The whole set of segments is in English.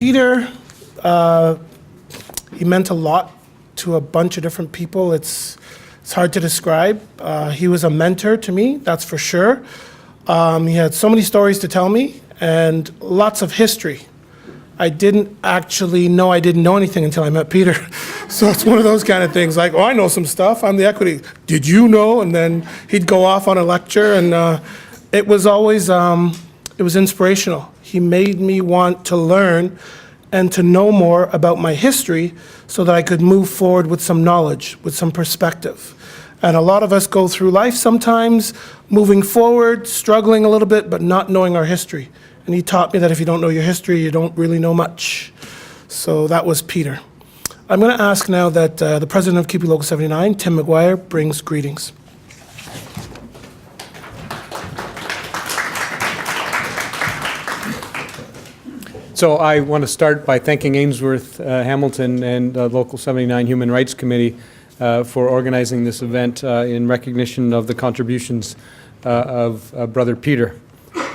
Peter, he meant a lot to a bunch of different people. It's hard to describe. He was a mentor to me, that's for sure. He had so many stories to tell me and lots of history. I didn't know anything until I met Peter. So it's one of those kind of things like, oh, I know some stuff, I'm the equity. Did you know? And then he'd go off on a lecture, and it was always, it was inspirational. He made me want to learn and to know more about my history so that I could move forward with some knowledge, with some perspective. And a lot of us go through life sometimes moving forward, struggling a little bit, but not knowing our history. And he taught me that if you don't know your history, you don't really know much. So that was Peter. I'm going to ask now that the president of CUPE Local 79, Tim Maguire, brings greetings. So I want to start by thanking Ainsworth, Hamilton, and Local 79 Human Rights Committee for organizing this event in recognition of the contributions of Brother Peter.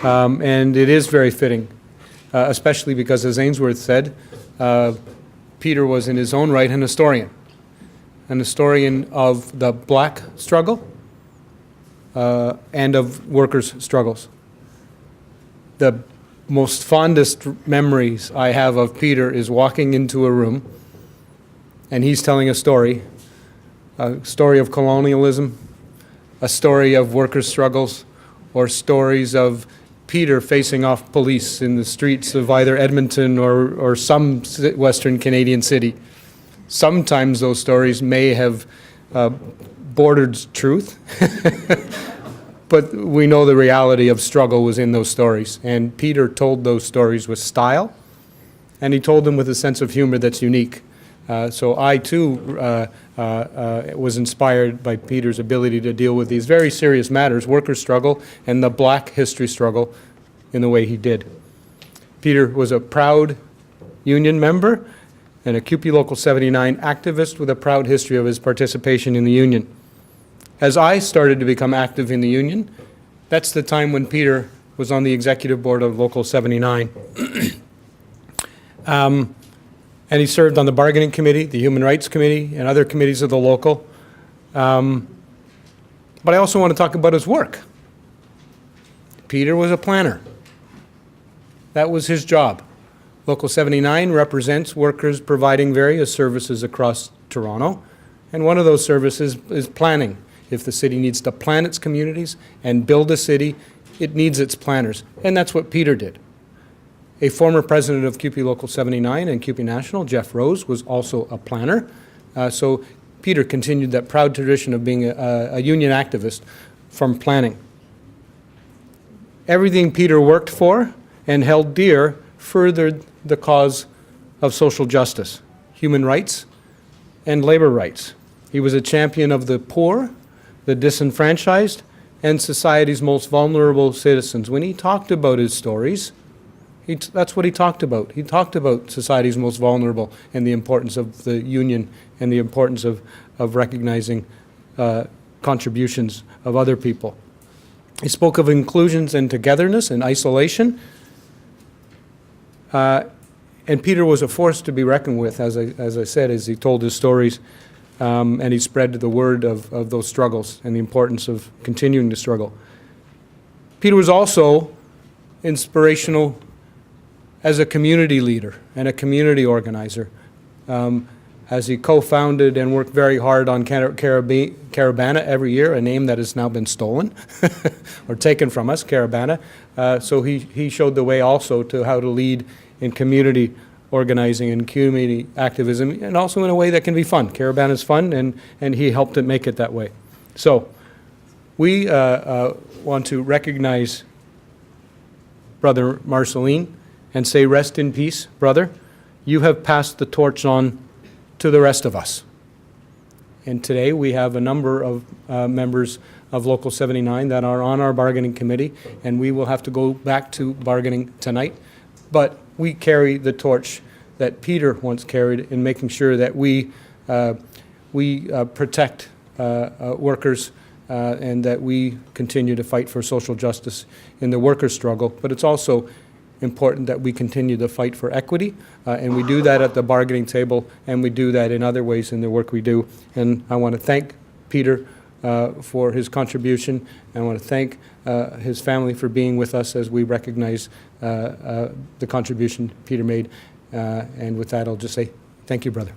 And it is very fitting, especially because, as Ainsworth said, Peter was in his own right an historian of the black struggle and of workers' struggles. The most fondest memories I have of Peter is walking into a room and he's telling a story of colonialism, a story of workers' struggles, or stories of Peter facing off police in the streets of either Edmonton or some Western Canadian city. Sometimes those stories may have bordered truth, but we know the reality of struggle was in those stories. And Peter told those stories with style, and he told them with a sense of humor that's unique. So I, too, was inspired by Peter's ability to deal with these very serious matters, workers' struggle and the black history struggle, in the way he did. Peter was a proud union member and a CUPE Local 79 activist with a proud history of his participation in the union. As I started to become active in the union, that's the time when Peter was on the executive board of Local 79. And he served on the bargaining committee, the human rights committee, and other committees of the local. But I also want to talk about his work. Peter was a planner. That was his job. Local 79 represents workers providing various services across Toronto, and one of those services is planning. If the city needs to plan its communities and build a city, it needs its planners, and that's what Peter did. A former president of CUPE Local 79 and CUPE National, Jeff Rose, was also a planner. So Peter continued that proud tradition of being a union activist from planning. Everything Peter worked for and held dear furthered the cause of social justice, human rights, and labor rights. He was a champion of the poor, the disenfranchised, and society's most vulnerable citizens. When he talked about his stories, that's what he talked about. He talked about society's most vulnerable and the importance of the union and the importance of recognizing contributions of other people. He spoke of inclusions and togetherness and isolation. And Peter was a force to be reckoned with, as I said, as he told his stories, and he spread the word of those struggles and the importance of continuing to struggle. Peter was also inspirational as a community leader and a community organizer, as he co-founded and worked very hard on Carabana every year, a name that has now been stolen or taken from us, Carabana. So he showed the way also to how to lead in community organizing and community activism, and also in a way that can be fun. Carabana is fun, and he helped it make it that way. So we want to recognize Brother Marcelline and say, rest in peace, brother. You have passed the torch on to the rest of us. And today we have a number of members of Local 79 that are on our bargaining committee, and we will have to go back to bargaining tonight. But we carry the torch that Peter once carried in making sure that we protect workers and that we continue to fight for social justice in the workers' struggle. But it's also important that we continue to fight for equity, and we do that at the bargaining table, and we do that in other ways in the work we do. And I want to thank Peter for his contribution, and I want to thank his family for being with us as we recognize the contribution Peter made. And with that, I'll just say thank you, brother.